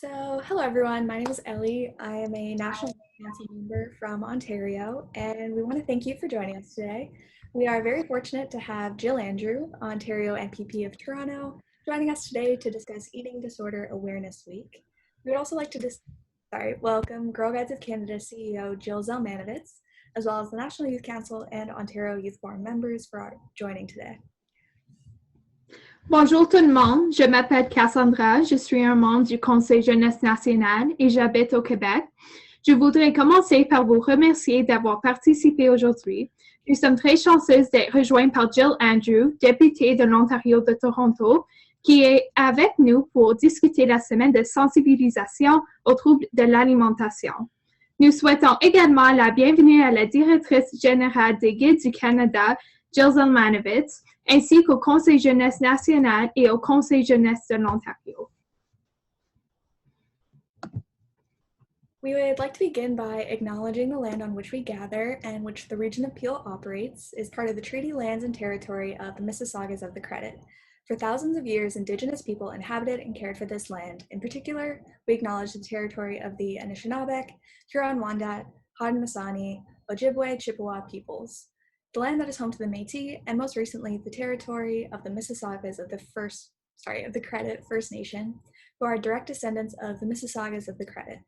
Hello everyone. My name is Ellie. I am a National Council member from Ontario, and we want to thank you for joining us today. We are very fortunate to have Jill Andrew, Ontario MPP of Toronto, joining us today to discuss Eating Disorder Awareness Week. We would also like to welcome Girl Guides of Canada CEO Jill Zelmanovits, as well as the National Youth Council and Ontario Youth Forum members for joining today. Bonjour tout le monde, je m'appelle Cassandra, je suis un membre du Conseil jeunesse national et j'habite au Québec. Je voudrais commencer par vous remercier d'avoir participé aujourd'hui. Nous sommes très chanceuses d'être rejoints par Jill Andrew, députée de l'Ontario de Toronto, qui est avec nous pour discuter la semaine de sensibilisation aux troubles de l'alimentation. Nous souhaitons également la bienvenue à la directrice générale des Guides du Canada, Jill Zelmanovits, ainsi qu'au Conseil jeunesse national et au Conseil jeunesse de l'Ontario. We would like to begin by acknowledging the land on which we gather and which the region of Peel operates is part of the treaty lands and territory of the Mississaugas of the Credit. For thousands of years, Indigenous people inhabited and cared for this land. In particular, we acknowledge the territory of the Anishinaabe, Huron-Wendat, Haudenosaunee, Ojibwe, Chippewa peoples. The land that is home to the Métis, and most recently, the territory of the Mississaugas of the Credit First Nation, who are direct descendants of the Mississaugas of the Credit.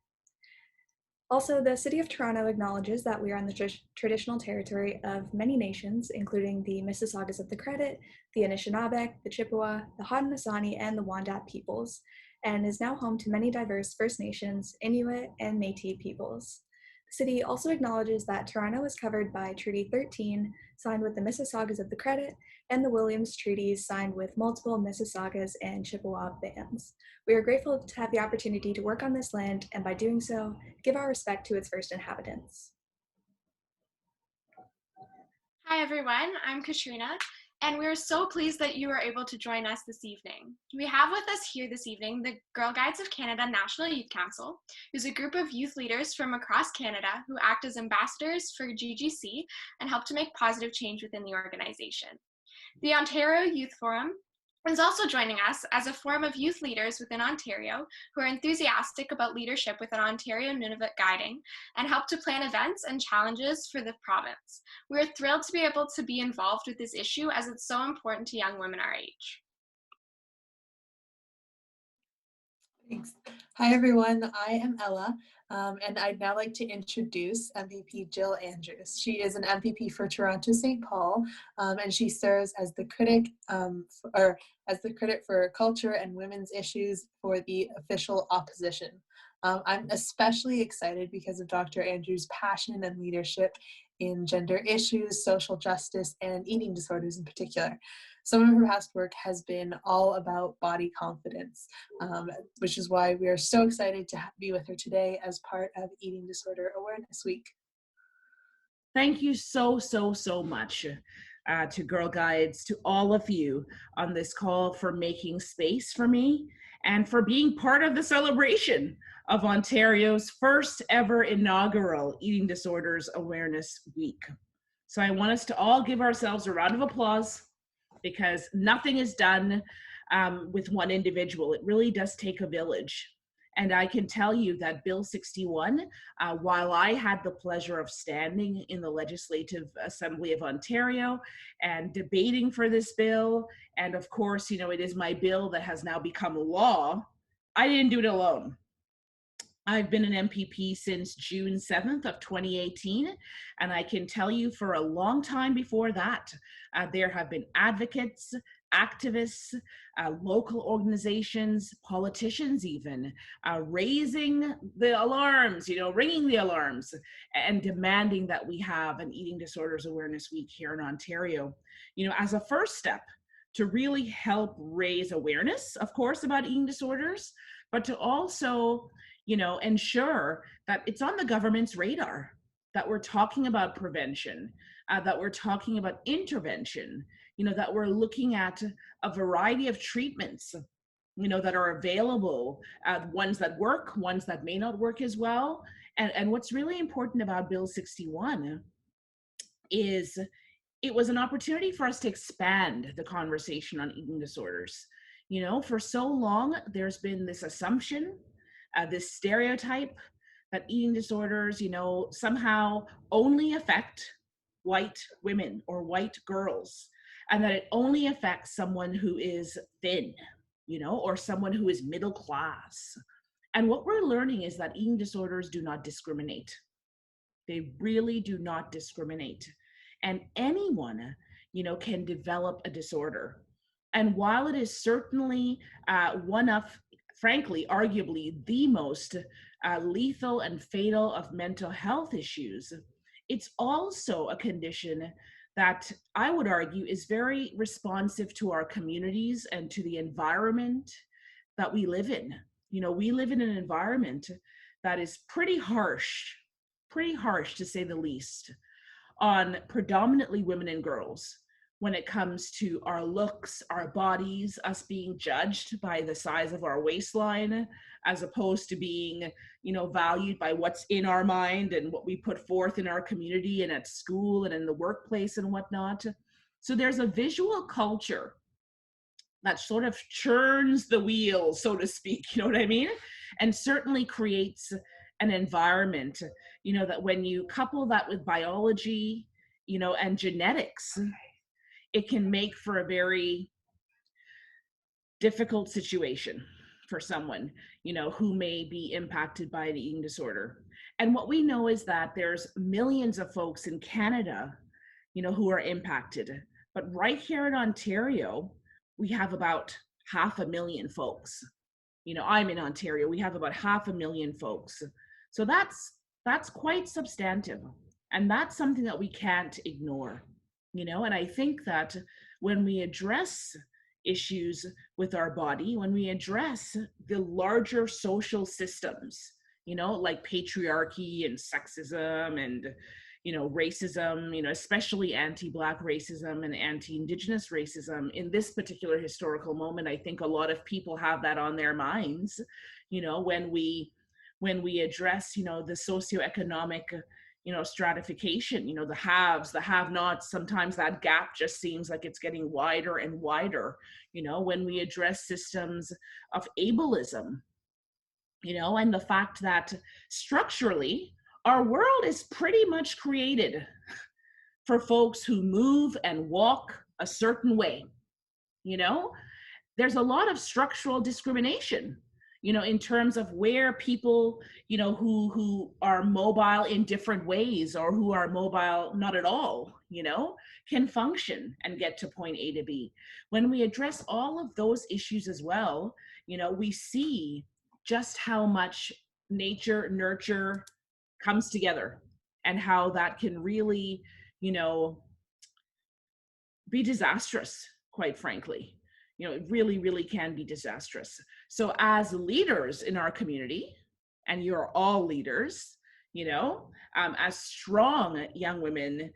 Also, the City of Toronto acknowledges that we are on the traditional territory of many nations, including the Mississaugas of the Credit, the Anishinaabe, the Chippewa, the Haudenosaunee, and the Wendat peoples, and is now home to many diverse First Nations, Inuit, and Métis peoples. The city also acknowledges that Toronto is covered by Treaty 13, signed with the Mississaugas of the Credit, and the Williams Treaties signed with multiple Mississaugas and Chippewa bands. We are grateful to have the opportunity to work on this land, and by doing so, give our respect to its first inhabitants. Hi everyone, I'm Katrina, and we're so pleased that you are able to join us this evening. We have with us here this evening the Girl Guides of Canada National Youth Council, who's a group of youth leaders from across Canada who act as ambassadors for GGC and help to make positive change within the organization. The Ontario Youth Forum is also joining us as a forum of youth leaders within Ontario who are enthusiastic about leadership within Ontario Nunavut Guiding and help to plan events and challenges for the province. We're thrilled to be able to be involved with this issue as it's so important to young women our age. Thanks. Hi everyone, I am Ella, and I'd now like to introduce MPP Jill Andrews. She is an MPP for Toronto St. Paul, and she serves as the critic for culture and women's issues for the official opposition. I'm especially excited because of Dr. Andrews' passion and leadership in gender issues, social justice, and eating disorders in particular. Some of her past work has been all about body confidence, which is why we are so excited to be with her today as part of Eating Disorder Awareness Week. Thank you so much to Girl Guides, to all of you on this call for making space for me and for being part of the celebration of Ontario's first ever inaugural Eating Disorders Awareness Week. So I want us to all give ourselves a round of applause, because nothing is done with one individual. It really does take a village. And I can tell you that Bill 61, while I had the pleasure of standing in the Legislative Assembly of Ontario and debating for this bill, and of course, you know, it is my bill that has now become law, I didn't do it alone. I've been an MPP since June 7th of 2018, and I can tell you for a long time before that, there have been advocates, activists, local organizations, politicians even, raising the alarms, you know, ringing the alarms and demanding that we have an Eating Disorders Awareness Week here in Ontario, you know, as a first step to really help raise awareness, of course, about eating disorders, but to also, you know, ensure that it's on the government's radar, that we're talking about prevention, that we're talking about intervention, you know, that we're looking at a variety of treatments, you know, that are available, ones that work, ones that may not work as well. And what's really important about Bill 61 is it was an opportunity for us to expand the conversation on eating disorders. You know, for so long, there's been this assumption this stereotype that eating disorders, somehow only affect white women or white girls, and that it only affects someone who is thin, or someone who is middle class. And what we're learning is that eating disorders do not discriminate. They really do not discriminate. And anyone, can develop a disorder. And while it is certainly one of, frankly, arguably the most lethal and fatal of mental health issues, it's also a condition that I would argue is very responsive to our communities and to the environment that we live in. We live in an environment that is pretty harsh to say the least, on predominantly women and girls when it comes to our looks, our bodies, us being judged by the size of our waistline, as opposed to being, valued by what's in our mind and what we put forth in our community and at school and in the workplace and whatnot. So there's a visual culture that sort of churns the wheels, so to speak, you know what I mean? And certainly creates an environment, that when you couple that with biology, and genetics, it can make for a very difficult situation for someone, who may be impacted by an eating disorder. And what we know is that there's millions of folks in Canada, who are impacted. But right here in Ontario, we have about 500,000 folks. I'm in Ontario, we have about 500,000 folks. So that's quite substantive. And that's something that we can't ignore, and I think that when we address issues with our body, when we address the larger social systems, like patriarchy and sexism and, racism, especially anti-Black racism and anti-Indigenous racism in this particular historical moment, I think a lot of people have that on their minds, when we address, the socioeconomic, stratification, the haves, the have-nots, sometimes that gap just seems like it's getting wider and wider, when we address systems of ableism, and the fact that structurally, our world is pretty much created for folks who move and walk a certain way, there's a lot of structural discrimination, in terms of where people, who are mobile in different ways or who are mobile not at all, can function and get to point A to B. When we address all of those issues as well, we see just how much nature, nurture comes together and how that can really, be disastrous, quite frankly. It really, really can be disastrous. So as leaders in our community, and you're all leaders, as strong young women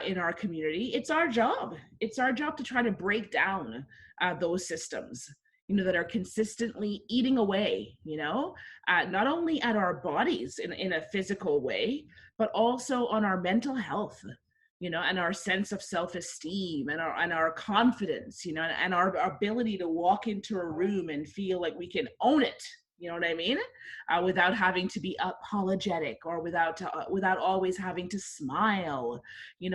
in our community, it's our job. It's our job to try to break down those systems, that are consistently eating away, not only at our bodies in a physical way, but also on our mental health, and our sense of self-esteem and our confidence, and our ability to walk into a room and feel like we can own it, you know what I mean? Without having to be apologetic, or without always having to smile,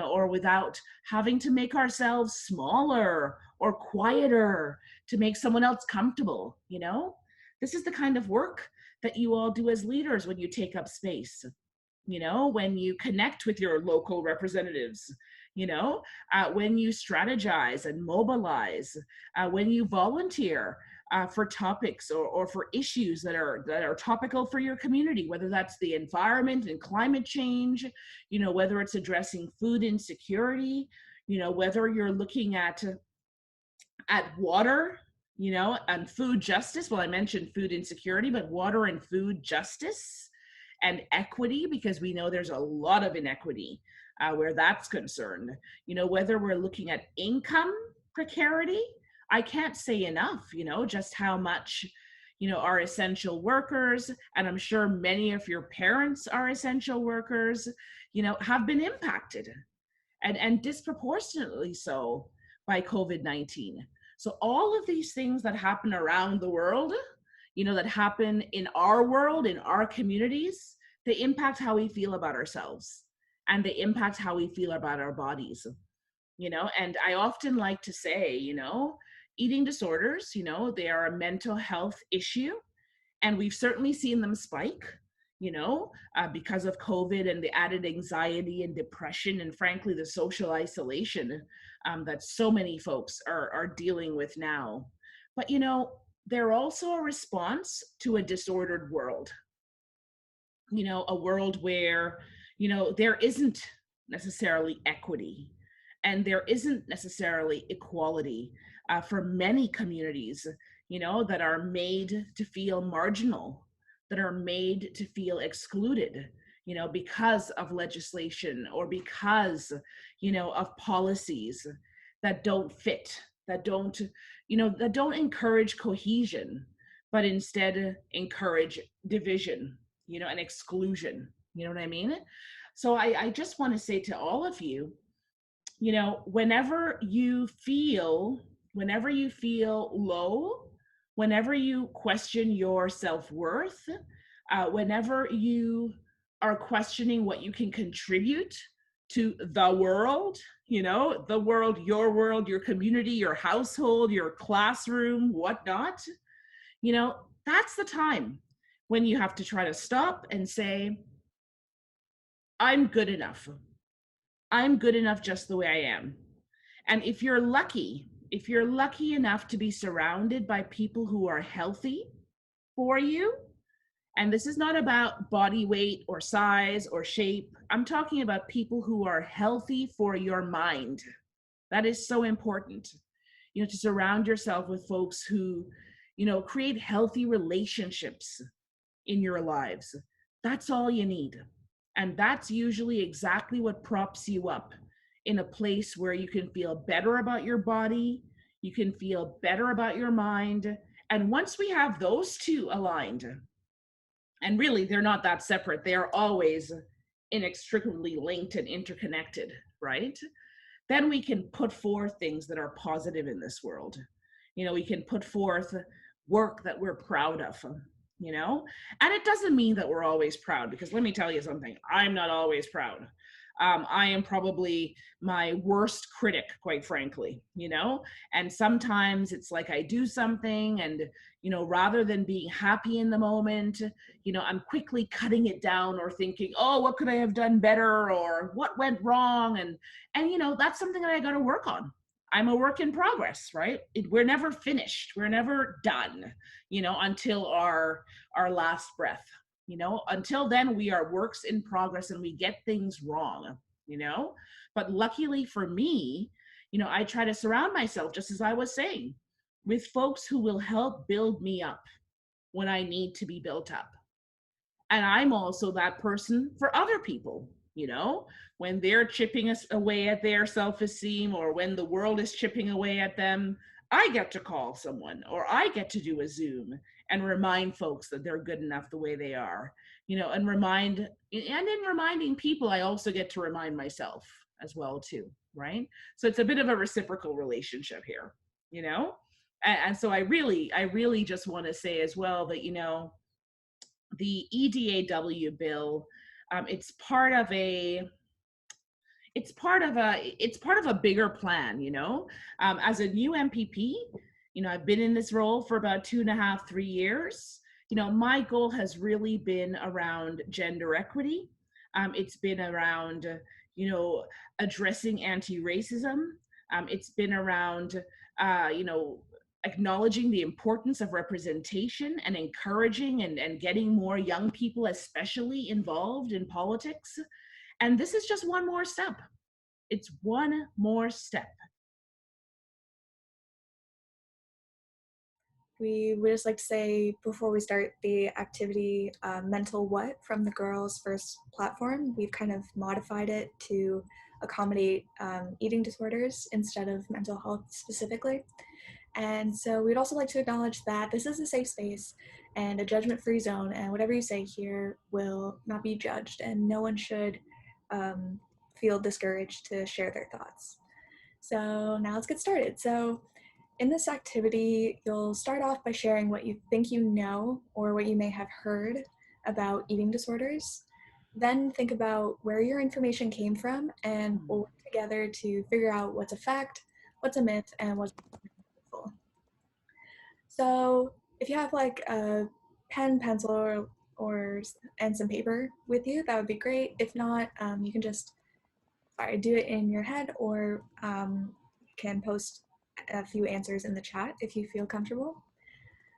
or without having to make ourselves smaller or quieter to make someone else comfortable, This is the kind of work that you all do as leaders when you take up space. When you connect with your local representatives, when you strategize and mobilize, when you volunteer for topics or for issues that are topical for your community, whether that's the environment and climate change, whether it's addressing food insecurity, whether you're looking at water, and food justice. Well, I mentioned food insecurity, but water and food justice and equity, because we know there's a lot of inequity where that's concerned. Whether we're looking at income precarity, I can't say enough, just how much, our essential workers, and I'm sure many of your parents are essential workers, have been impacted and disproportionately so by COVID-19. So all of these things that happen around the world, that happen in our world, in our communities, they impact how we feel about ourselves, and they impact how we feel about our bodies. And I often like to say, eating disorders, they are a mental health issue, and we've certainly seen them spike, because of COVID and the added anxiety and depression, and frankly, the social isolation that so many folks are dealing with now. But, they're also a response to a disordered world, a world where, there isn't necessarily equity, and there isn't necessarily equality for many communities, that are made to feel marginal, that are made to feel excluded, because of legislation, or because, of policies that don't fit, that don't, that don't encourage cohesion, but instead encourage division, and exclusion. You know what I mean? So I just want to say to all of you, whenever you feel low, whenever you question your self-worth, whenever you are questioning what you can contribute to the world, your community, your household, your classroom, whatnot, that's the time when you have to try to stop and say, I'm good enough. I'm good enough just the way I am. And if you're lucky enough to be surrounded by people who are healthy for you, and this is not about body weight or size or shape, I'm talking about people who are healthy for your mind. That is so important, to surround yourself with folks who, create healthy relationships in your lives. That's all you need. And that's usually exactly what props you up in a place where you can feel better about your body, you can feel better about your mind. And once we have those two aligned, and really they're not that separate, they are always inextricably linked and interconnected, right? Then we can put forth things that are positive in this world. We can put forth work that we're proud of, and it doesn't mean that we're always proud, because let me tell you something, I'm not always proud. I am probably my worst critic, quite frankly, and sometimes it's like I do something and, rather than being happy in the moment, I'm quickly cutting it down or thinking, oh, what could I have done better, or what went wrong? And that's something that I got to work on. I'm a work in progress, right? We're never finished. We're never done, until our last breath. Until then, we are works in progress and we get things wrong, but luckily for me, I try to surround myself, just as I was saying, with folks who will help build me up when I need to be built up. And I'm also that person for other people, when they're chipping us away at their self-esteem, or when the world is chipping away at them, I get to call someone, or I get to do a Zoom and remind folks that they're good enough the way they are, and in reminding people, I also get to remind myself as well too, right? So it's a bit of a reciprocal relationship here, and so I really just want to say as well that, the EDAW bill, it's part of a bigger plan, as a new MPP, I've been in this role for about 2.5, 3 years. My goal has really been around gender equity. It's been around, addressing anti-racism. It's been around, acknowledging the importance of representation and encouraging and getting more young people especially involved in politics. And this is just one more step. It's one more step. We would just like to say, before we start the activity, Mental What from the Girls First platform, we've kind of modified it to accommodate eating disorders instead of mental health specifically. And so we'd also like to acknowledge that this is a safe space and a judgment-free zone, and whatever you say here will not be judged, and no one should feel discouraged to share their thoughts. So now let's get started. So In this activity, you'll start off by sharing what you think you know or what you may have heard about eating disorders. Then think about where your information came from, and we'll work together to figure out what's a fact, what's a myth, and what's meaningful. So if you have like a pen, pencil, and some paper with you, that would be great. If not, you can just do it in your head, or you can post a few answers in the chat if you feel comfortable.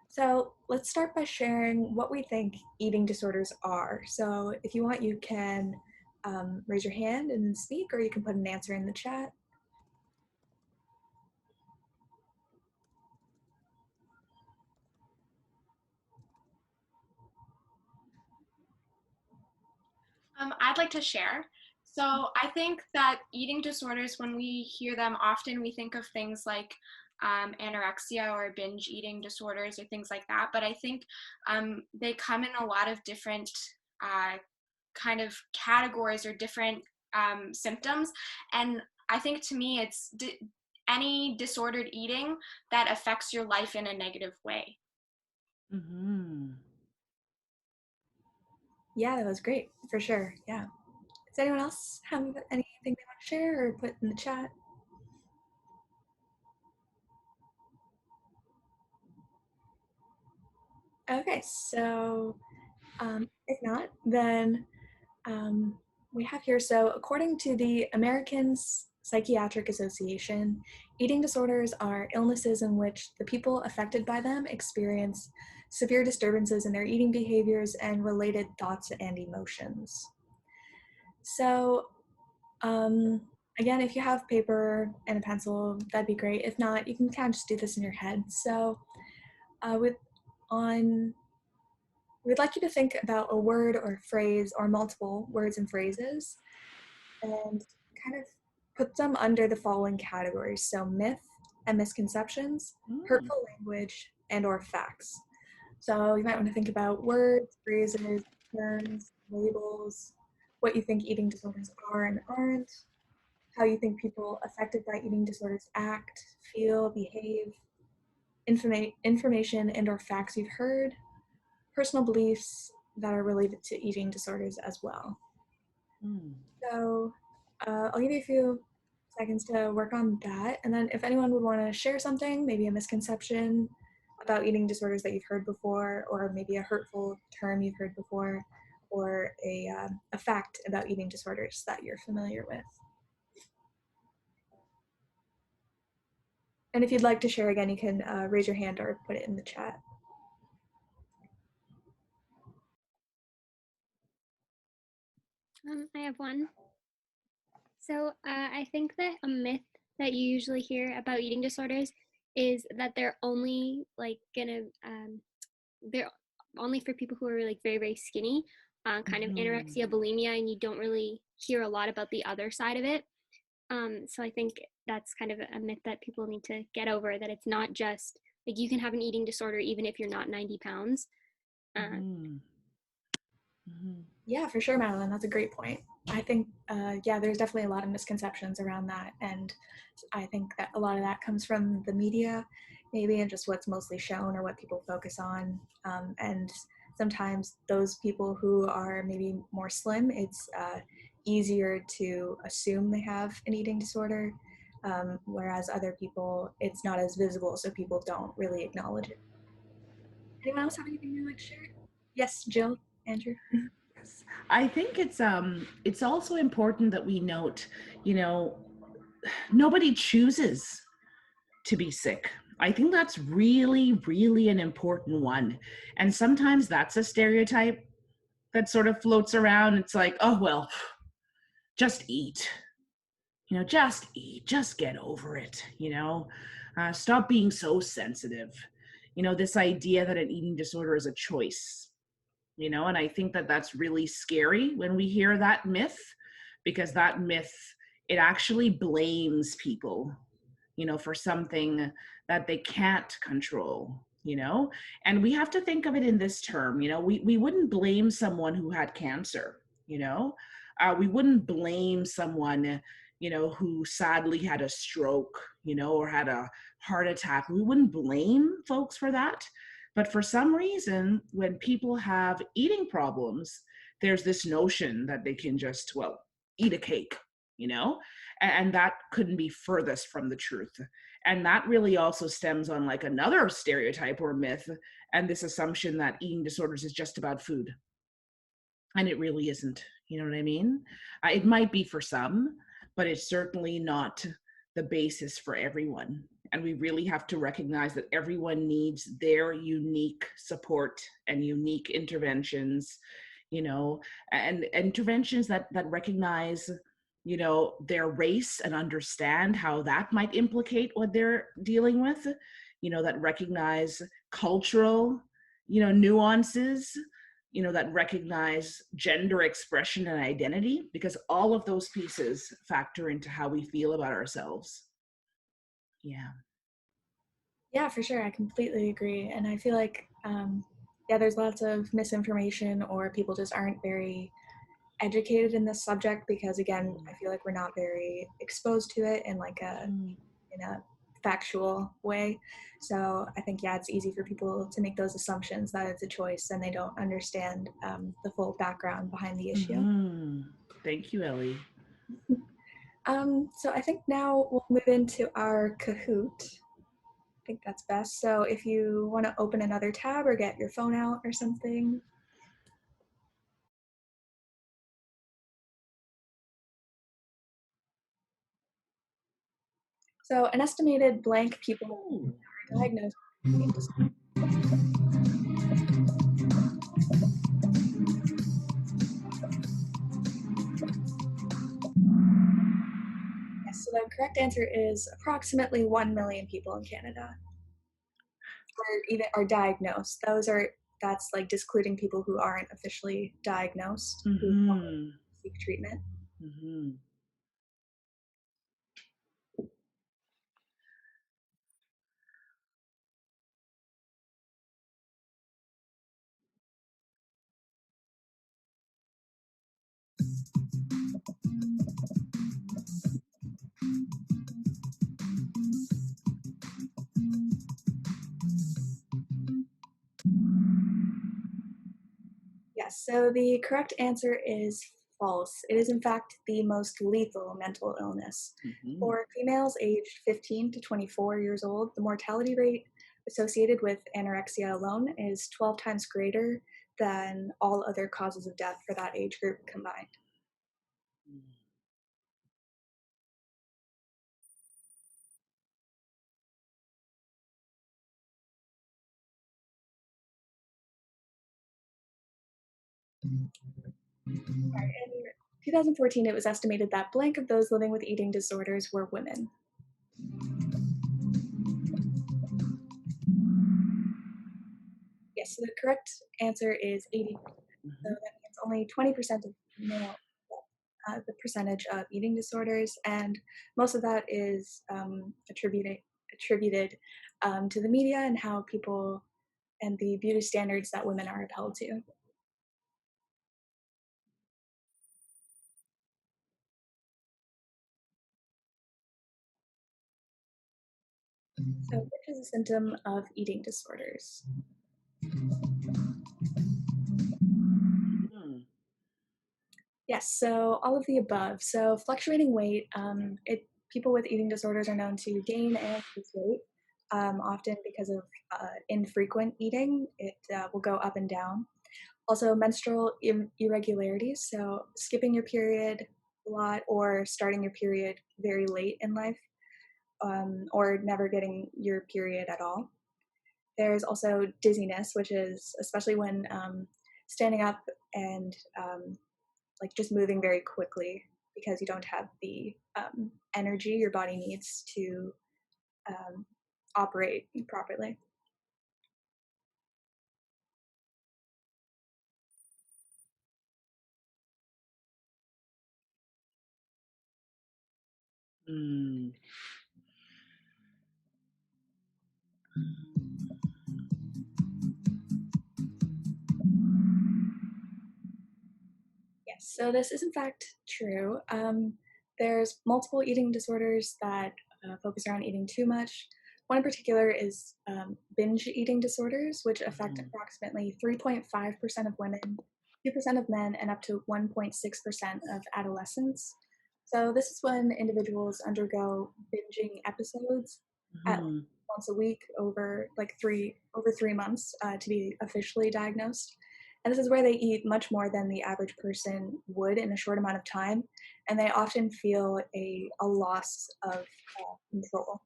So let's start by sharing what we think eating disorders are. So if you want, you can raise your hand and speak, or you can put an answer in the chat. I'd like to share. So I think that eating disorders, when we hear them, often we think of things like anorexia or binge eating disorders or things like that. But I think they come in a lot of different kind of categories or different symptoms. And I think to me, it's any disordered eating that affects your life in a negative way. Mm-hmm. Yeah, that was great, for sure. Yeah. Does anyone else have anything they want to share or put in the chat? Okay, so if not, then we have here, so according to the American Psychiatric Association, eating disorders are illnesses in which the people affected by them experience severe disturbances in their eating behaviors and related thoughts and emotions. So again, if you have paper and a pencil, that'd be great. If not, you can kind of just do this in your head. So we'd like you to think about a word or phrase or multiple words and phrases and kind of put them under the following categories. So myth and misconceptions, hurtful language, and or facts. So you might want to think about words, phrases, terms, labels, what you think eating disorders are and aren't, how you think people affected by eating disorders act, feel, behave, information and or facts you've heard, personal beliefs that are related to eating disorders as well. So I'll give you a few seconds to work on that. And then if anyone would want to share something, maybe a misconception about eating disorders that you've heard before, or maybe a hurtful term you've heard before, or a fact about eating disorders that you're familiar with. And if you'd like to share again, you can raise your hand or put it in the chat. I have one. So I think that a myth that you usually hear about eating disorders is that they're only like they're only for people who are like very, very skinny, kind of anorexia, bulimia, and you don't really hear a lot about the other side of it. So I think that's kind of a myth that people need to get over, that it's not just like you can have an eating disorder even if you're not 90 pounds. Yeah, for sure, Madeline. That's a great point. I think, yeah, there's definitely a lot of misconceptions around that. And I think that a lot of that comes from the media, maybe, and just what's mostly shown or what people focus on. And sometimes those people who are maybe more slim, it's easier to assume they have an eating disorder, whereas other people, it's not as visible, so people don't really acknowledge it. Anyone else have anything they'd like to share? Yes, Jill, Andrew. I think it's also important that we note, nobody chooses to be sick. I think that's really, really an important one. And sometimes that's a stereotype that sort of floats around. It's like, oh, well, just eat, just eat, just get over it, stop being so sensitive. This idea that an eating disorder is a choice. And I think that that's really scary when we hear that myth, because that myth, it actually blames people, for something that they can't control, and we have to think of it in this term. We wouldn't blame someone who had cancer, we wouldn't blame someone, who sadly had a stroke, or had a heart attack. We wouldn't blame folks for that. But for some reason, when people have eating problems, there's this notion that they can just, well, eat a cake, and that couldn't be furthest from the truth. And that really also stems on like another stereotype or myth, and this assumption that eating disorders is just about food. And it really isn't, you know what I mean? It might be for some, but it's certainly not the basis for everyone. And we really have to recognize that everyone needs their unique support and unique interventions, and interventions that recognize, their race and understand how that might implicate what they're dealing with, that recognize cultural, nuances, that recognize gender expression and identity, because all of those pieces factor into how we feel about ourselves. Yeah. Yeah, for sure. I completely agree. And I feel like, there's lots of misinformation, or people just aren't very educated in this subject because, again, I feel like we're not very exposed to it in like in a factual way. So I think, it's easy for people to make those assumptions that it's a choice and they don't understand the full background behind the issue. Mm-hmm. Thank you, Ellie. So I think now we'll move into our Kahoot. I think that's best. So if you want to open another tab or get your phone out or something. So an estimated blank people are diagnosed with eating disorders. Yes, so the correct answer is approximately 1 million people in Canada are diagnosed. That's like discluding people who aren't officially diagnosed, who seek treatment. Mm-hmm. Yes, so the correct answer is false. It is in fact the most lethal mental illness. Mm-hmm. For females aged 15 to 24 years old, the mortality rate associated with anorexia alone is 12 times greater than all other causes of death for that age group combined. In 2014, it was estimated that blank of those living with eating disorders were women. Yes, so the correct answer is 80%. So that means only 20% of male, the percentage of eating disorders, and most of that is attributed to the media and how people and the beauty standards that women are upheld to. So, which is a symptom of eating disorders? Yes, so all of the above. So fluctuating weight, people with eating disorders are known to gain and lose weight, often because of infrequent eating. It will go up and down. Also, menstrual irregularities, so skipping your period a lot or starting your period very late in life, or never getting your period at all. There's also dizziness, which is especially when standing up and like just moving very quickly because you don't have the energy your body needs to operate properly. Mm. Yes, so this is in fact true. There's multiple eating disorders that focus around eating too much. One in particular is binge eating disorders, which affect approximately 3.5% of women, 2% of men, and up to 1.6% of adolescents. So this is when individuals undergo binging episodes at once a week over 3 months to be officially diagnosed. And this is where they eat much more than the average person would in a short amount of time, and they often feel a loss of control.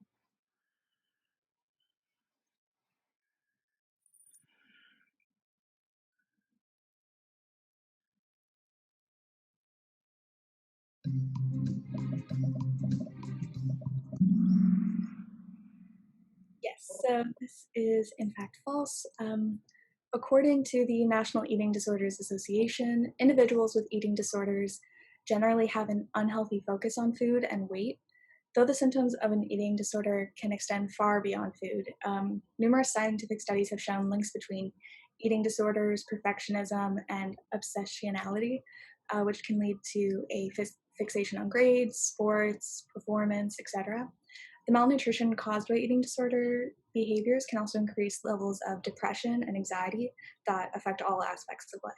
Yes, so this is in fact false. According to the National Eating Disorders Association, individuals with eating disorders generally have an unhealthy focus on food and weight, though the symptoms of an eating disorder can extend far beyond food. Numerous scientific studies have shown links between eating disorders, perfectionism, and obsessionality, which can lead to a fixation on grades, sports, performance, etc. The malnutrition caused by eating disorder behaviors can also increase levels of depression and anxiety that affect all aspects of life.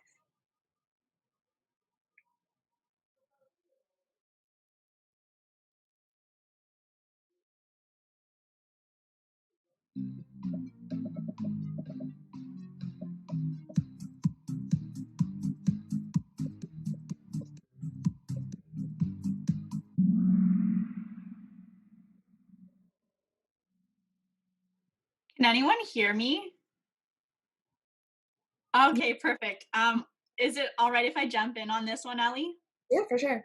Can anyone hear me? Okay, perfect. Is it all right if I jump in on this one, Ellie? Yeah, for sure.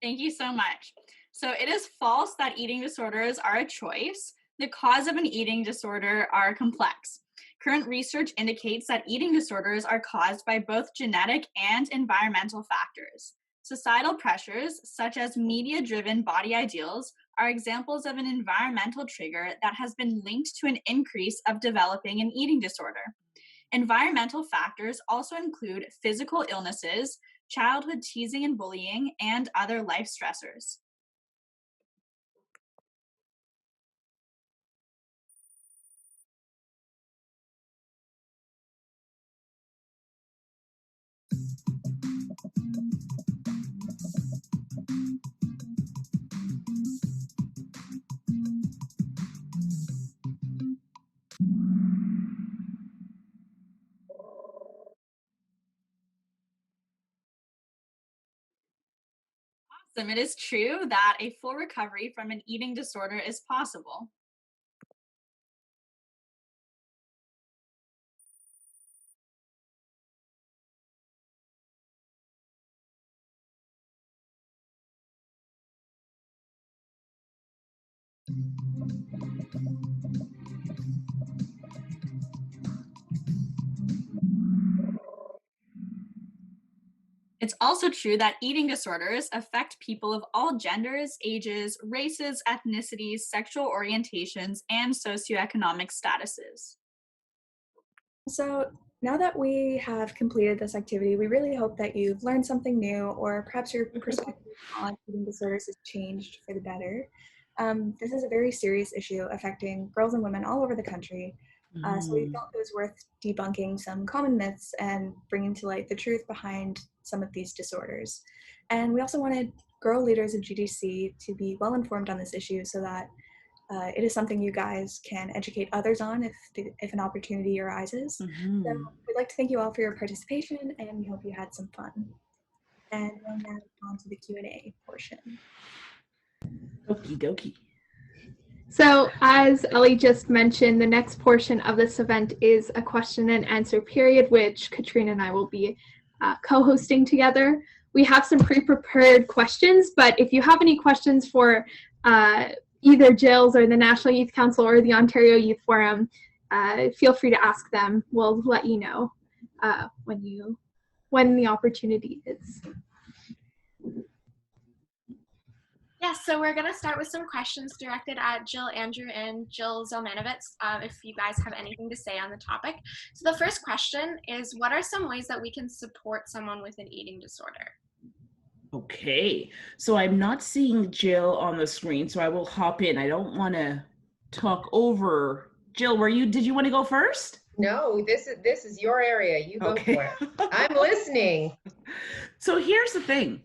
Thank you so much. So it is false that eating disorders are a choice. The cause of an eating disorder are complex. Current research indicates that eating disorders are caused by both genetic and environmental factors. Societal pressures, such as media-driven body ideals, are examples of an environmental trigger that has been linked to an increase of developing an eating disorder. Environmental factors also include physical illnesses, childhood teasing and bullying, and other life stressors. Awesome. It is true that a full recovery from an eating disorder is possible. It's also true that eating disorders affect people of all genders, ages, races, ethnicities, sexual orientations, and socioeconomic statuses. So now that we have completed this activity, we really hope that you've learned something new, or perhaps your perspective on eating disorders has changed for the better. This is a very serious issue affecting girls and women all over the country. So we felt it was worth debunking some common myths and bringing to light the truth behind some of these disorders. And we also wanted girl leaders of GDC to be well informed on this issue so that it is something you guys can educate others on if an opportunity arises. So we'd like to thank you all for your participation, and we hope you had some fun. And we'll now on to the Q&A portion. Okie dokie. So as Ellie just mentioned, the next portion of this event is a question and answer period, which Katrina and I will be co-hosting together. We have some pre-prepared questions, but if you have any questions for either Jill's or the National Youth Council or the Ontario Youth Forum, feel free to ask them. We'll let you know when the opportunity is. Yes, so we're going to start with some questions directed at Jill Andrew and Jill Zelmanovits, if you guys have anything to say on the topic. So the first question is, what are some ways that we can support someone with an eating disorder? Okay, so I'm not seeing Jill on the screen, so I will hop in. I don't want to talk over. Jill, did you want to go first? No, this is your area. You go Okay. for it. I'm listening. So here's the thing.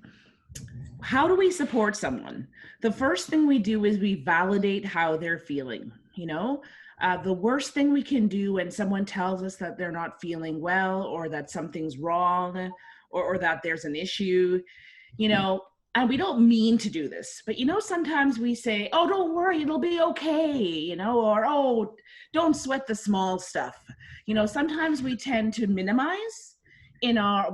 How do we support someone? The first thing we do is we validate how they're feeling. The worst thing we can do when someone tells us that they're not feeling well, or that something's wrong, or that there's an issue, and we don't mean to do this, but sometimes we say, oh, don't worry, it'll be okay, or, oh, don't sweat the small stuff. Sometimes we tend to minimize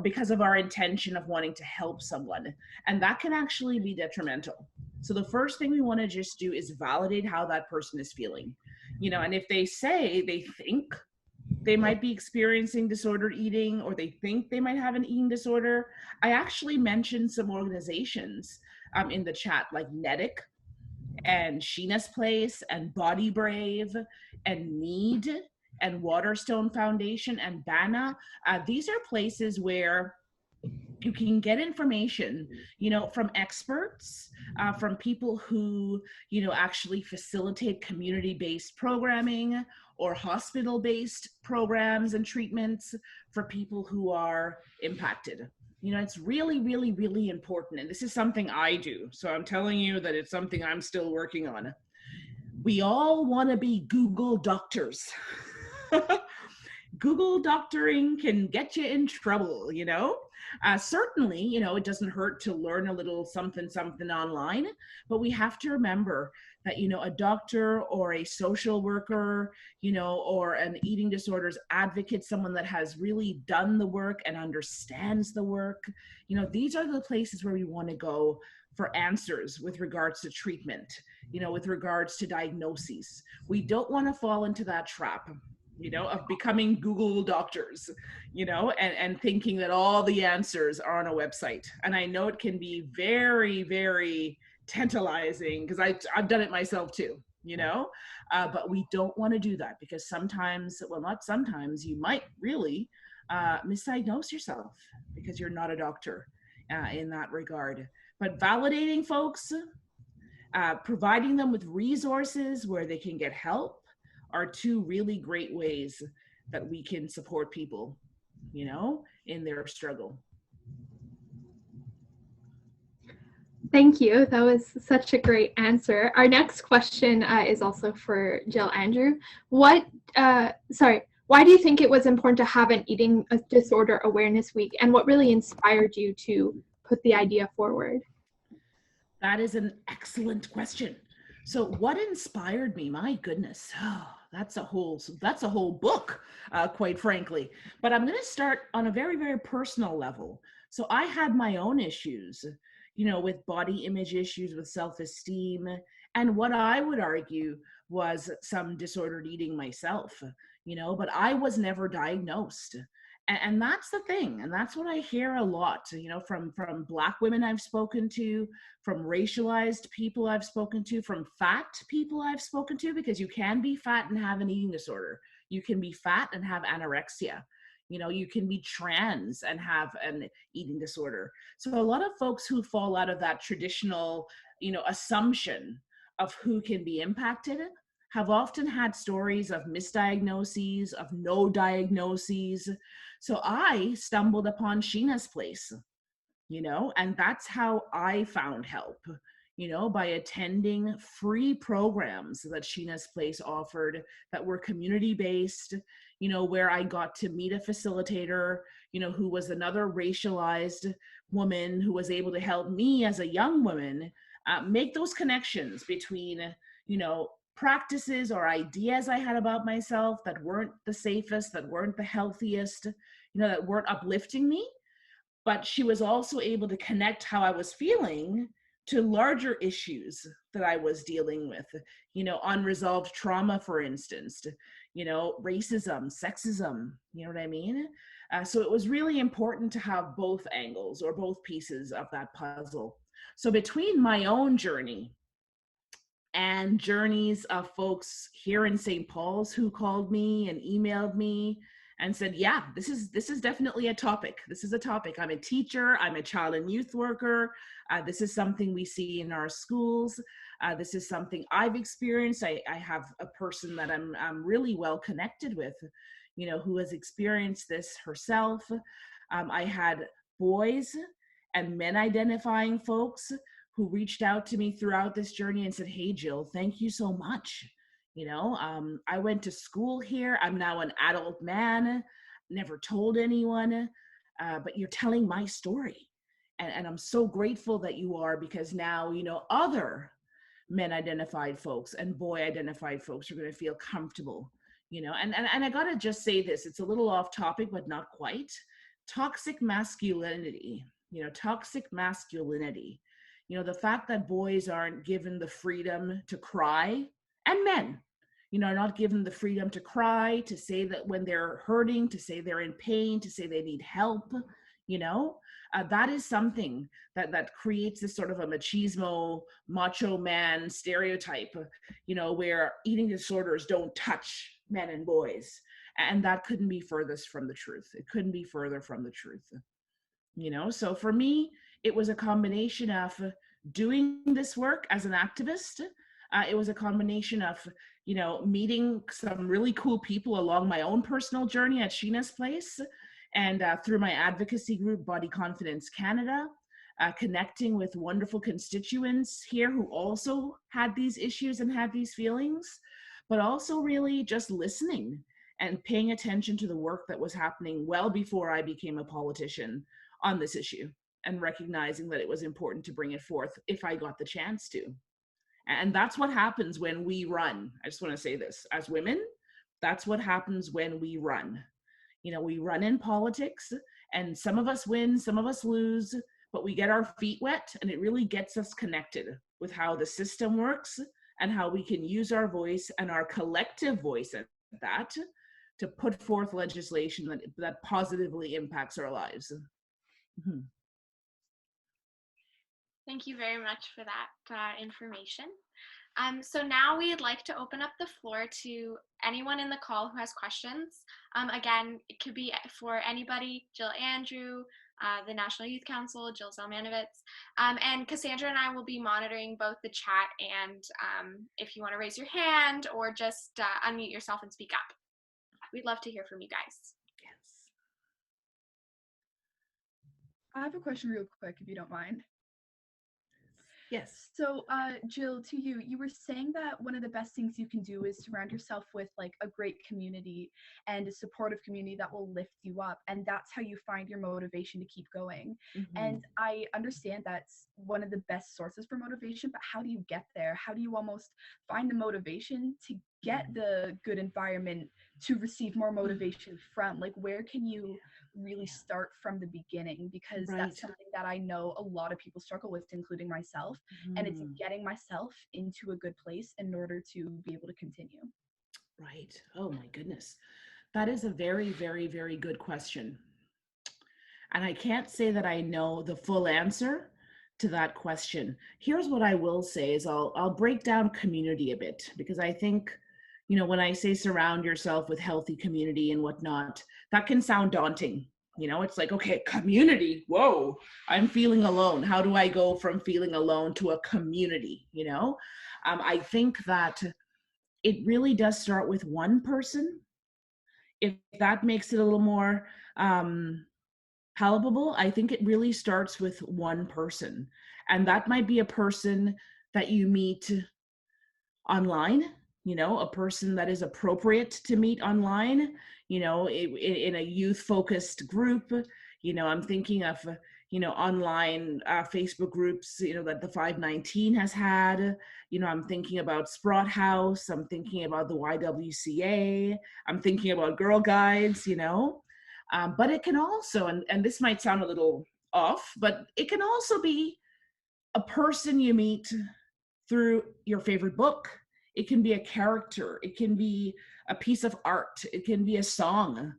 because of our intention of wanting to help someone, and that can actually be detrimental. So the first thing we want to just do is validate how that person is feeling, and if they say they think they might be experiencing disordered eating, or they think they might have an eating disorder. I actually mentioned some organizations in the chat, like NEDIC and Sheena's Place and Body Brave and Need and Waterstone Foundation and BANA. These are places where you can get information, from experts, from people who, actually facilitate community-based programming or hospital-based programs and treatments for people who are impacted. It's really, really, really important. And this is something I do. So I'm telling you that it's something I'm still working on. We all want to be Google doctors. Google doctoring can get you in trouble, certainly, it doesn't hurt to learn a little something online, but we have to remember that, a doctor or a social worker, or an eating disorders advocate, someone that has really done the work and understands the work, these are the places where we want to go for answers with regards to treatment, with regards to diagnoses. We don't want to fall into that trap, of becoming Google doctors, and thinking that all the answers are on a website. And I know it can be very, very tantalizing, because I've done it myself too, but we don't want to do that, because sometimes, well, not sometimes, you might really misdiagnose yourself because you're not a doctor in that regard. But validating folks, providing them with resources where they can get help, are two really great ways that we can support people, in their struggle. Thank you. That was such a great answer. Our next question is also for Jill Andrew. Why do you think it was important to have an eating disorder awareness week, and what really inspired you to put the idea forward? That is an excellent question. So what inspired me? My goodness. That's a whole book, quite frankly. But I'm going to start on a very, very personal level. So I had my own issues, with body image issues, with self-esteem, and what I would argue was some disordered eating myself, but I was never diagnosed. And that's the thing. And that's what I hear a lot, from Black women I've spoken to, from racialized people I've spoken to, from fat people I've spoken to, because you can be fat and have an eating disorder. You can be fat and have anorexia. You can be trans and have an eating disorder. So a lot of folks who fall out of that traditional, assumption of who can be impacted have often had stories of misdiagnoses, of no diagnoses. So I stumbled upon Sheena's Place, and that's how I found help, by attending free programs that Sheena's Place offered that were community-based, where I got to meet a facilitator, who was another racialized woman who was able to help me as a young woman make those connections between, practices or ideas I had about myself that weren't the safest, that weren't the healthiest, that weren't uplifting me. But she was also able to connect how I was feeling to larger issues that I was dealing with, unresolved trauma, for instance, racism, sexism, you know what I mean? So it was really important to have both angles or both pieces of that puzzle. So between my own journey and journeys of folks here in St. Paul's who called me and emailed me and said, yeah, this is definitely a topic. This is a topic. I'm a teacher. I'm a child and youth worker. This is something we see in our schools. This is something I've experienced. I have a person that I'm really well connected with, who has experienced this herself. I had boys and men identifying folks who reached out to me throughout this journey and said, hey, Jill, thank you so much. I went to school here. I'm now an adult man, never told anyone, but you're telling my story. And I'm so grateful that you are, because now, other men identified folks and boy identified folks are going to feel comfortable, and I got to just say this, it's a little off topic, but not quite. Toxic masculinity, the fact that boys aren't given the freedom to cry, and men, are not given the freedom to cry, to say that when they're hurting, to say they're in pain, to say they need help, that is something that creates this sort of a machismo, macho man stereotype, where eating disorders don't touch men and boys. And that couldn't be furthest from the truth. It couldn't be further from the truth. So for me, it was a combination of doing this work as an activist. It was a combination of, meeting some really cool people along my own personal journey at Sheena's place, and through my advocacy group, Body Confidence Canada, connecting with wonderful constituents here who also had these issues and had these feelings, but also really just listening and paying attention to the work that was happening well before I became a politician on this issue, and recognizing that it was important to bring it forth if I got the chance to. And that's what happens when we run. I just want to say this, as women, that's what happens when we run. We run in politics, and some of us win, some of us lose, but we get our feet wet, and it really gets us connected with how the system works and how we can use our voice and our collective voice at that to put forth legislation that positively impacts our lives. Mm-hmm. Thank you very much for that information. So now we'd like to open up the floor to anyone in the call who has questions. Again, it could be for anybody, Jill Andrew, the National Youth Council, Jill Zelmanovits, and Cassandra and I will be monitoring both the chat and if you want to raise your hand or just unmute yourself and speak up. We'd love to hear from you guys. Yes. I have a question real quick, if you don't mind. Yes. So, Jill, to you, you were saying that one of the best things you can do is surround yourself with like a great community and a supportive community that will lift you up. And that's how you find your motivation to keep going. Mm-hmm. And I understand that's one of the best sources for motivation, but how do you get there? How do you almost find the motivation to get the good environment to receive more motivation from? Like, where can you really start from the beginning? Because that's something that I know a lot of people struggle with, including myself. And it's getting myself into a good place in order to be able to continue. Right. Oh my goodness. That is a very, very, very good question. And I can't say that I know the full answer to that question. Here's what I will say is I'll break down community a bit, because I think, when I say surround yourself with healthy community and whatnot, that can sound daunting. It's like, okay, community, whoa, I'm feeling alone. How do I go from feeling alone to a community? I think that it really does start with one person. If that makes it a little more palatable, I think it really starts with one person. And that might be a person that you meet online, a person that is appropriate to meet online, in a youth-focused group. I'm thinking of, online Facebook groups, that the 519 has had. I'm thinking about Sprott House. I'm thinking about the YWCA. I'm thinking about Girl Guides, but it can also, and this might sound a little off, but it can also be a person you meet through your favorite book. It can be a character. It can be a piece of art. It can be a song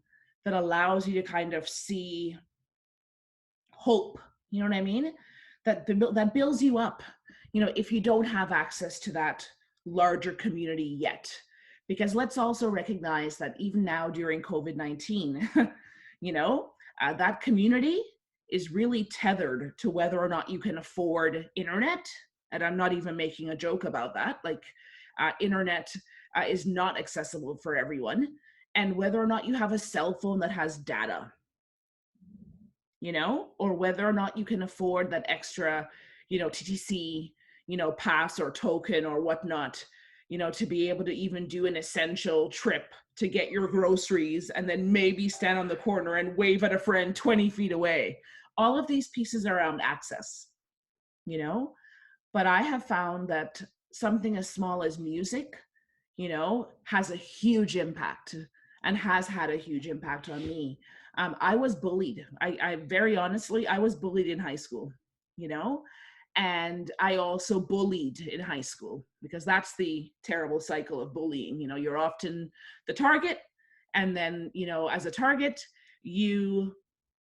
that allows you to kind of see hope. You know what I mean? That builds you up, if you don't have access to that larger community yet. Because let's also recognize that even now during COVID-19, that community is really tethered to whether or not you can afford internet. And I'm not even making a joke about that. Like internet is not accessible for everyone. And whether or not you have a cell phone that has data, or whether or not you can afford that extra, TTC, pass or token or whatnot, to be able to even do an essential trip to get your groceries and then maybe stand on the corner and wave at a friend 20 feet away. All of these pieces around access, but I have found that something as small as music, has a huge impact and has had a huge impact on me. I was bullied. I very honestly, I was bullied in high school, and I also bullied in high school, because that's the terrible cycle of bullying. You're often the target, and then, as a target, you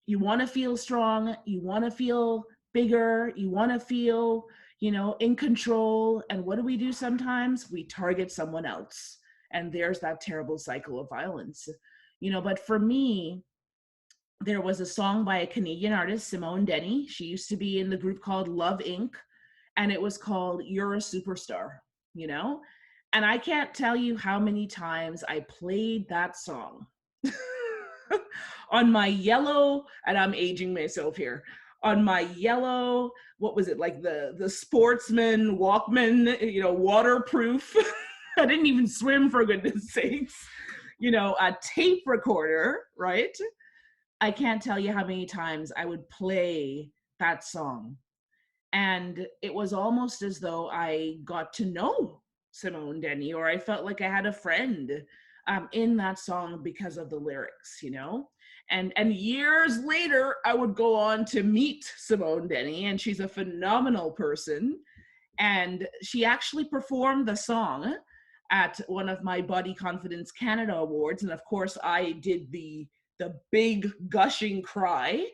want to feel strong, you want to feel bigger, you want to feel, in control. And what do we do sometimes? We target someone else. And there's that terrible cycle of violence. But for me, there was a song by a Canadian artist, Simone Denny. She used to be in the group called Love Inc. And it was called You're a Superstar, And I can't tell you how many times I played that song on my yellow, and I'm aging myself here, on my yellow, what was it, like the Sportsman Walkman, waterproof. I didn't even swim, for goodness sakes. A tape recorder, right? I can't tell you how many times I would play that song. And it was almost as though I got to know Simone Denny, or I felt like I had a friend in that song because of the lyrics, And years later, I would go on to meet Simone Denny, and she's a phenomenal person. And she actually performed the song at one of my Body Confidence Canada Awards. And of course, I did the big gushing cry,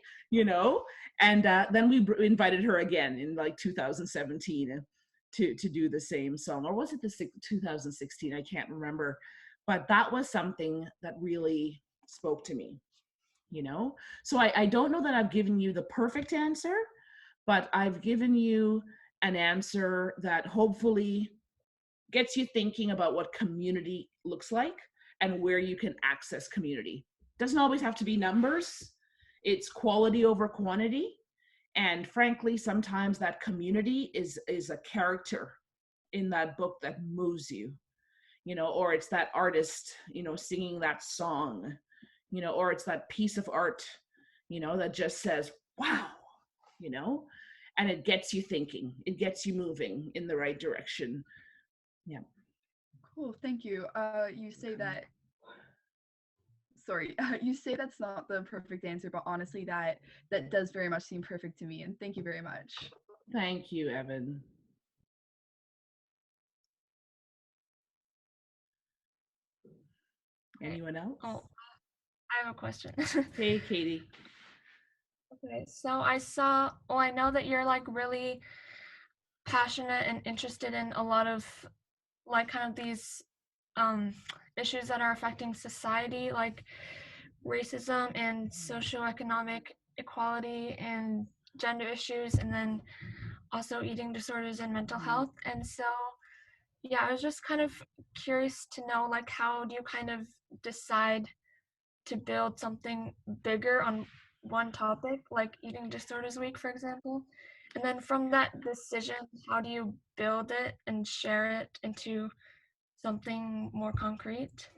and then we invited her again in like 2017 to do the same song. Or was it 2016? I can't remember. But that was something that really spoke to me, So I don't know that I've given you the perfect answer, but I've given you an answer that hopefully gets you thinking about what community looks like and where you can access community. Doesn't always have to be numbers. It's quality over quantity. And frankly, sometimes that community is a character in that book that moves you, or it's that artist, singing that song, or it's that piece of art, that just says, wow, and it gets you thinking, it gets you moving in the right direction. Yeah. Cool, thank you. You say that, you say that's not the perfect answer, but honestly, that does very much seem perfect to me, and thank you very much. Thank you, Evan. Anyone else? Oh, I have a question. Hey, Katie. Okay, so I know that you're like really passionate and interested in a lot of like kind of these issues that are affecting society, like racism and socioeconomic equality and gender issues, and then also eating disorders and mental health. And so yeah, I was just kind of curious to know, like, how do you kind of decide to build something bigger on one topic, like eating disorders week, for example? And then from that decision, how do you build it and share it into something more concrete?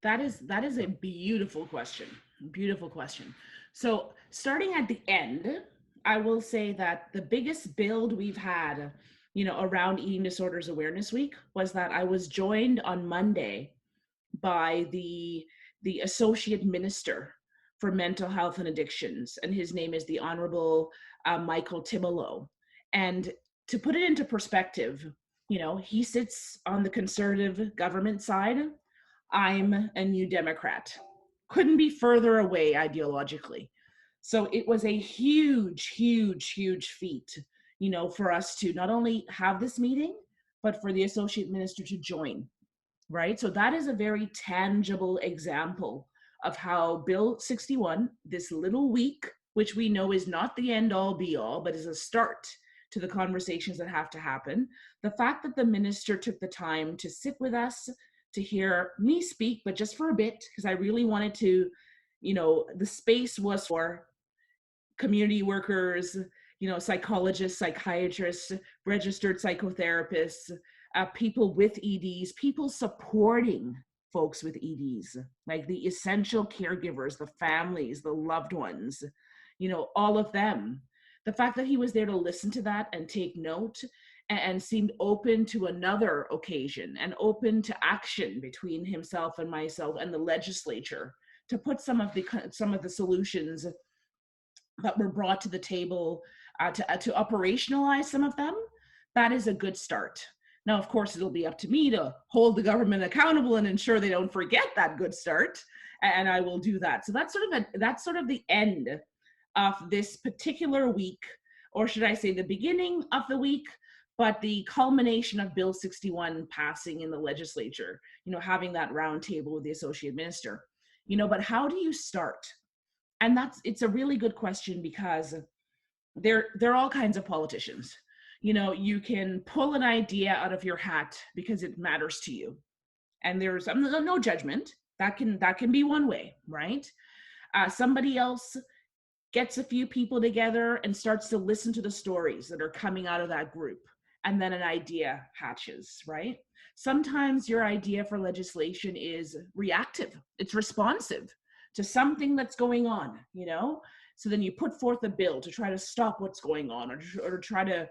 That is a beautiful question. Beautiful question. So starting at the end, I will say that the biggest build we've had, around Eating Disorders Awareness Week was that I was joined on Monday by the Associate Minister for Mental Health and Addictions, and his name is the Honorable Michael Timolo. And to put it into perspective, he sits on the Conservative government side. I'm a New Democrat. Couldn't be further away ideologically. So it was a huge, huge, huge feat, for us to not only have this meeting, but for the Associate Minister to join. right? So that is a very tangible example of how Bill 61, this little week, which we know is not the end all be all, but is a start to the conversations that have to happen. The fact that the minister took the time to sit with us, to hear me speak, but just for a bit, because I really wanted to, the space was for community workers, psychologists, psychiatrists, registered psychotherapists, people with EDs, people supporting folks with EDs, like the essential caregivers, the families, the loved ones, all of them. The fact that he was there to listen to that and take note and seemed open to another occasion and open to action between himself and myself and the legislature to put some of the solutions that were brought to the table to operationalize some of them, that is a good start. Now, of course, it'll be up to me to hold the government accountable and ensure they don't forget that good start, and I will do that. So that's sort of the end of this particular week, or should I say the beginning of the week, but the culmination of Bill 61 passing in the legislature, having that roundtable with the associate minister. But how do you start? And it's a really good question, because there are all kinds of politicians. You can pull an idea out of your hat because it matters to you, and there's no judgment. That can be one way, right? Somebody else gets a few people together and starts to listen to the stories that are coming out of that group, and then an idea hatches, right? Sometimes your idea for legislation is reactive, it's responsive to something that's going on, so then you put forth a bill to try to stop what's going on, or try to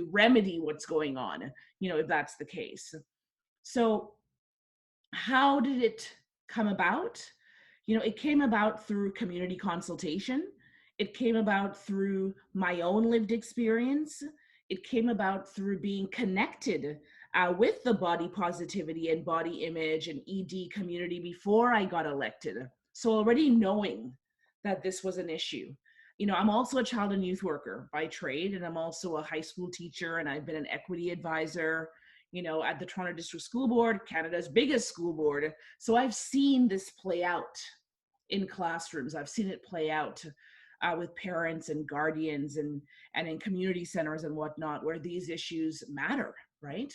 remedy what's going on, if that's the case. So how did it come about? It came about through community consultation. It came about through my own lived experience. It came about through being connected with the body positivity and body image and ED community before I got elected. So already knowing that this was an issue. I'm also a child and youth worker by trade, and I'm also a high school teacher, and I've been an equity advisor, at the Toronto District School Board, Canada's biggest school board. So I've seen this play out in classrooms. I've seen it play out with parents and guardians and in community centers and whatnot, where these issues matter, right?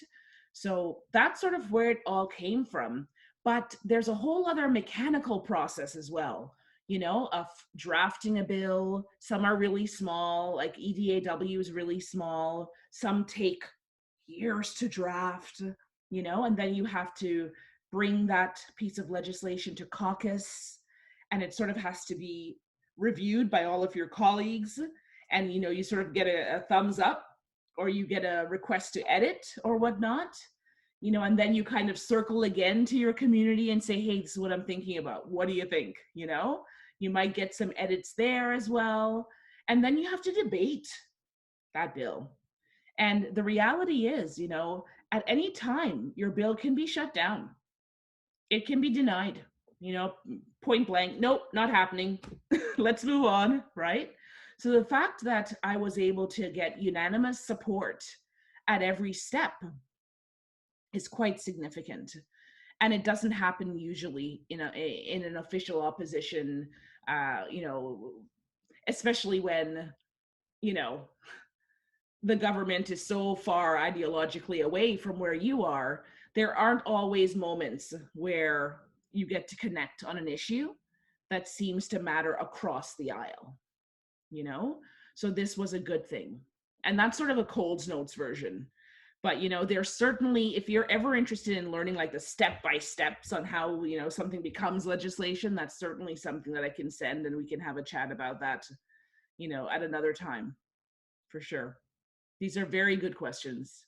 So that's sort of where it all came from. But there's a whole other mechanical process as well, of drafting a bill. Some are really small, like EDAW is really small. Some take years to draft, and then you have to bring that piece of legislation to caucus, and it sort of has to be reviewed by all of your colleagues, and you sort of get a thumbs up, or you get a request to edit or whatnot, and then you kind of circle again to your community and say, hey, this is what I'm thinking about. What do you think? You might get some edits there as well. And then you have to debate that bill. And the reality is, at any time, your bill can be shut down. It can be denied, point blank. Nope, not happening. Let's move on, right? So the fact that I was able to get unanimous support at every step is quite significant. And it doesn't happen usually in an official opposition, especially when, the government is so far ideologically away from where you are. There aren't always moments where you get to connect on an issue that seems to matter across the aisle, So this was a good thing. And that's sort of a Coles Notes version. But, there's certainly, if you're ever interested in learning like the step-by-steps on how, something becomes legislation, that's certainly something that I can send, and we can have a chat about that, at another time, for sure. These are very good questions.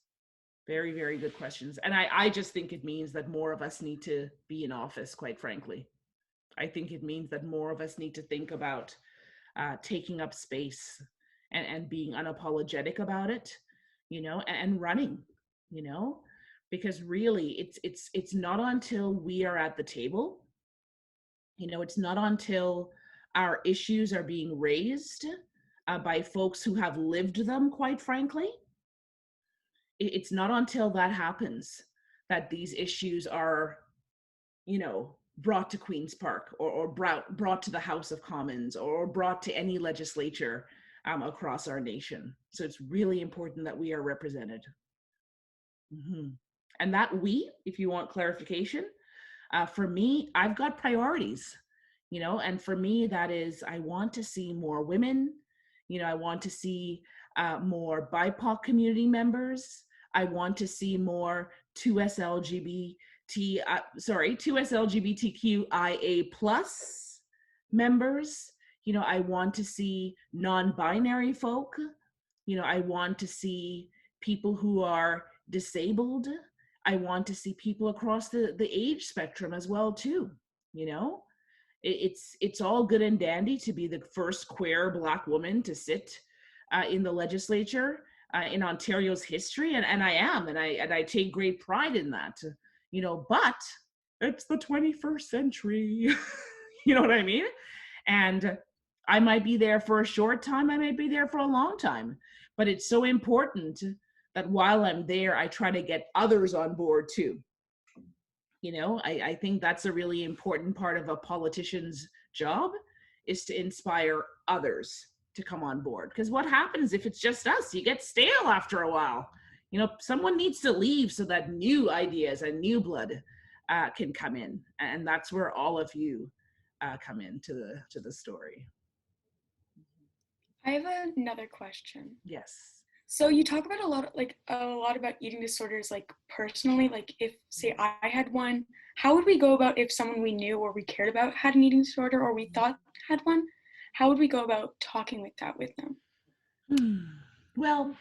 Very, very good questions. And I just think it means that more of us need to be in office, quite frankly. I think it means that more of us need to think about taking up space and being unapologetic about it, and running, because really it's not until we are at the table, it's not until our issues are being raised by folks who have lived them, quite frankly. It's not until that happens that these issues are, you know, brought to Queen's Park, or brought to the House of Commons, or brought to any legislature across our nation. So it's really important that we are represented. And that we, if you want clarification, for me, I've got priorities, you know, and for me, that is, I want to see more women, you know, I want to see more BIPOC community members. I want to see more 2S LGBTQIA plus members. You know, I want to see non-binary folk. You know, I want to see people who are disabled. I want to see people across the age spectrum as well too. You know, it's all good and dandy to be the first queer Black woman to sit in the legislature in Ontario's history, and I am, and I take great pride in that. You know, but it's the 21st century. You know what I mean? And I might be there for a short time, I might be there for a long time, but it's so important that while I'm there, I try to get others on board too. You know, I think that's a really important part of a politician's job, is to inspire others to come on board. Because what happens if it's just us? You get stale after a while. You know, someone needs to leave so that new ideas and new blood can come in. And that's where all of you come into the story. I have another question. Yes. So you talk about a lot about eating disorders, like personally, like if, say, I had one, how would we go about if someone we knew or we cared about had an eating disorder or we thought had one? How would we go about talking with them? Well,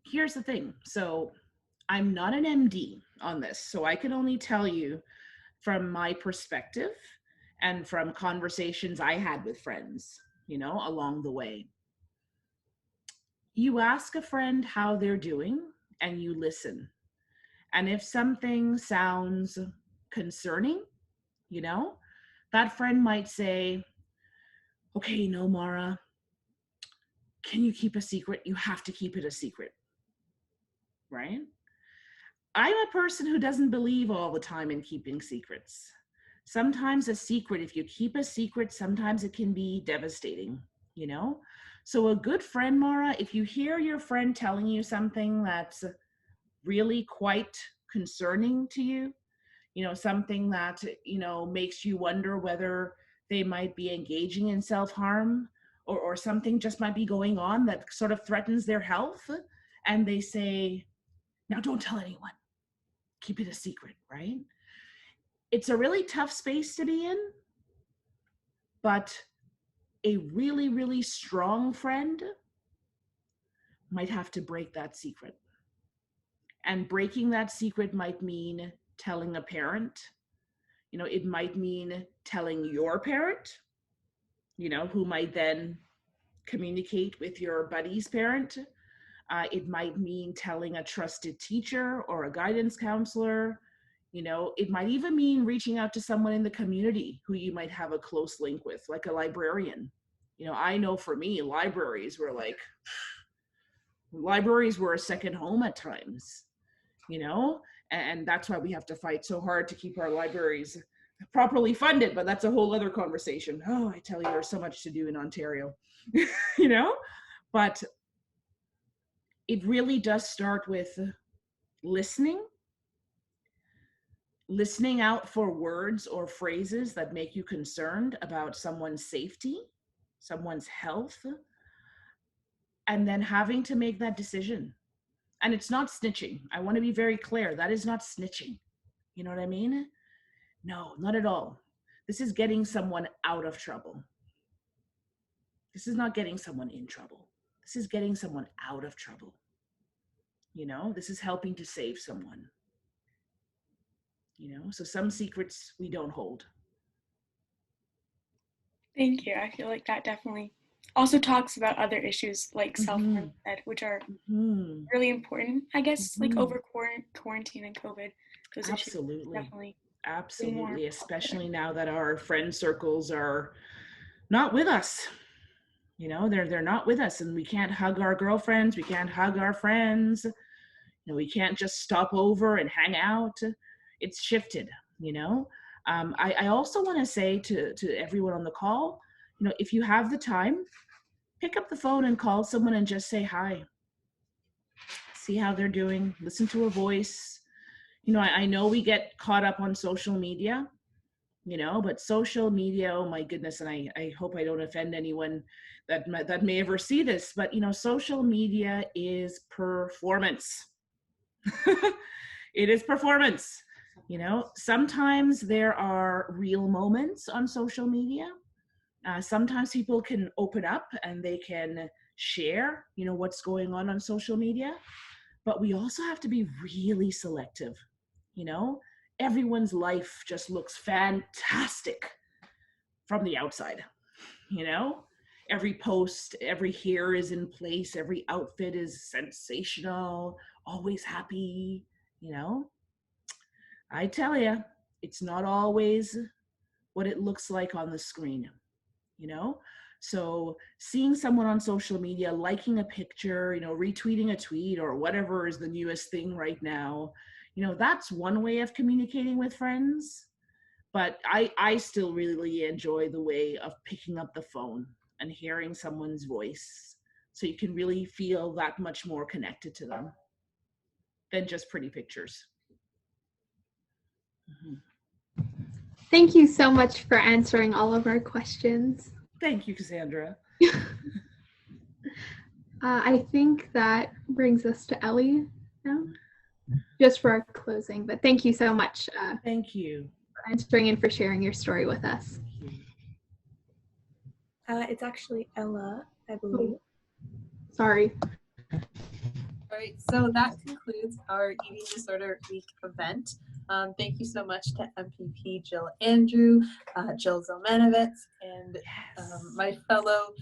here's the thing. So I'm not an MD on this, so I can only tell you from my perspective and from conversations I had with friends, you know, along the way. You ask a friend how they're doing and you listen. And if something sounds concerning, you know, that friend might say, okay, no, Mara, can you keep a secret? You have to keep it a secret, right? I'm a person who doesn't believe all the time in keeping secrets. Sometimes a secret, if you keep a secret, sometimes it can be devastating, you know? So a good friend, Mara, if you hear your friend telling you something that's really quite concerning to you, you know, something that, you know, makes you wonder whether they might be engaging in self-harm, or something just might be going on that sort of threatens their health, and they say, now don't tell anyone, keep it a secret, right? It's a really tough space to be in, but a really, really strong friend might have to break that secret. And breaking that secret might mean telling a parent. You know, it might mean telling your parent, you know, who might then communicate with your buddy's parent. It might mean telling a trusted teacher or a guidance counselor. You know, it might even mean reaching out to someone in the community who you might have a close link with, like a librarian. You know, I know for me, libraries were a second home at times, you know, and that's why we have to fight so hard to keep our libraries properly funded, but that's a whole other conversation. Oh, I tell you, there's so much to do in Ontario, you know, but it really does start with listening out for words or phrases that make you concerned about someone's safety, someone's health, and then having to make that decision. And it's not snitching. I want to be very clear. That is not snitching. You know what I mean? No, not at all. This is getting someone out of trouble. This is not getting someone in trouble. This is getting someone out of trouble. You know, this is helping to save someone. You know, so some secrets we don't hold. Thank you. I feel like that definitely also talks about other issues like self-harm, which are really important, I guess, like over quarantine and COVID. Those Absolutely. Definitely. Absolutely, especially now that our friend circles are not with us. You know, they're not with us, and we can't hug our girlfriends, we can't hug our friends. We can't just stop over and hang out. It's shifted, I also want to say to everyone on the call, if you have the time, pick up the phone and call someone and just say hi. See how they're doing, listen to a voice. I know we get caught up on social media, but social media, oh my goodness, and I hope I don't offend anyone that may ever see this, but social media is performance. It is performance. Sometimes there are real moments on social media. Sometimes people can open up and they can share, what's going on social media, but we also have to be really selective. Everyone's life just looks fantastic from the outside. Every post, every hair is in place, every outfit is sensational, always happy. I tell you, it's not always what it looks like on the screen. So seeing someone on social media liking a picture, retweeting a tweet or whatever is the newest thing right now, that's one way of communicating with friends. But I still really enjoy the way of picking up the phone and hearing someone's voice, so you can really feel that much more connected to them than just pretty pictures. Mm-hmm. Thank you so much for answering all of our questions. Thank you, Cassandra. I think that brings us to Ellie now, just for our closing. But thank you so much. Thank you for answering and for sharing your story with us. It's actually Ella, I believe. Sorry. All right, so that concludes our Eating Disorder Week event. Thank you so much to MPP Jill Andrew, Jill Zelmanovits, and my fellow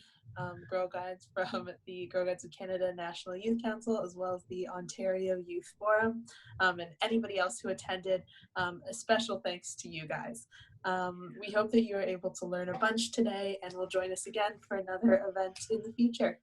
Girl Guides from the Girl Guides of Canada National Youth Council, as well as the Ontario Youth Forum, and anybody else who attended. A special thanks to you guys. We hope that you were able to learn a bunch today and will join us again for another event in the future.